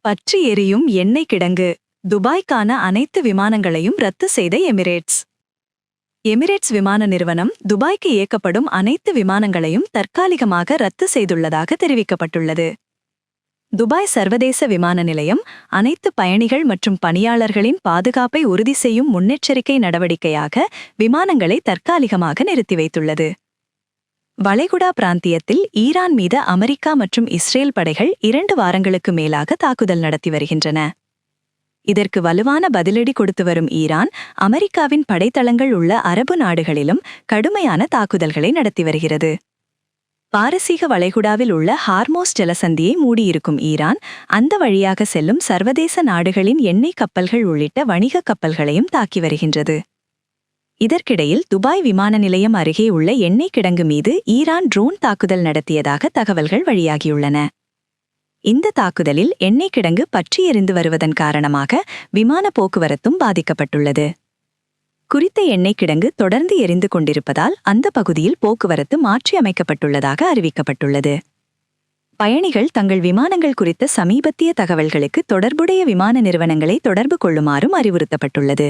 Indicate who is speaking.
Speaker 1: பற்றி எரியும் எண்ணெய் கிடங்கு. துபாய்க்கான அனைத்து விமானங்களையும் ரத்து செய்த எமிரேட்ஸ். எமிரேட்ஸ் விமான நிறுவனம் துபாய்க்கு இயக்கப்படும் அனைத்து விமானங்களையும் தற்காலிகமாக ரத்து செய்துள்ளதாக தெரிவிக்கப்பட்டுள்ளது. துபாய் சர்வதேச விமான நிலையம் அனைத்து பயணிகள் மற்றும் பணியாளர்களின் பாதுகாப்பை உறுதி செய்யும் முன்னெச்சரிக்கை நடவடிக்கையாக விமானங்களை தற்காலிகமாக நிறுத்தி வைத்துள்ளது. வளைகுடா பிராந்தியத்தில் ஈரான் மீது அமெரிக்கா மற்றும் இஸ்ரேல் படைகள் 2 வாரங்களுக்கு மேலாக தாக்குதல் நடத்தி வருகின்றன. இதற்கு வலுவான பதிலடி கொடுத்து வரும் ஈரான் அமெரிக்காவின் படைத்தளங்கள் உள்ள அரபு நாடுகளிலும் கடுமையான தாக்குதல்களை நடத்தி வருகிறது. பாரசீக வளைகுடாவில் உள்ள ஹார்மோஸ் ஜலசந்தியை மூடியிருக்கும் ஈரான் அந்த வழியாக செல்லும் சர்வதேச நாடுகளின் எண்ணெய் கப்பல்கள் உள்ளிட்ட வணிக கப்பல்களையும் தாக்கி வருகின்றது. இதற்கிடையில் துபாய் விமான நிலையம் அருகே உள்ள எண்ணெய் கிடங்கு மீது ஈரான் ட்ரோன் தாக்குதல் நடத்தியதாக தகவல்கள் வெளியாகியுள்ளன. இந்த தாக்குதலில் எண்ணெய் கிடங்கு பற்றி எரிந்து வருவதன் காரணமாக விமான போக்குவரத்தும் பாதிக்கப்பட்டுள்ளது. குறித்த எண்ணெய் கிடங்கு தொடர்ந்து எரிந்து கொண்டிருப்பதால் அந்த பகுதியில் போக்குவரத்து மாற்றியமைக்கப்பட்டுள்ளதாக அறிவிக்கப்பட்டுள்ளது. பயணிகள் தங்கள் விமானங்கள் குறித்த சமீபத்திய தகவல்களுக்கு தொடர்புடைய விமான நிறுவனங்களை தொடர்பு கொள்ளுமாறும் அறிவுறுத்தப்பட்டுள்ளது.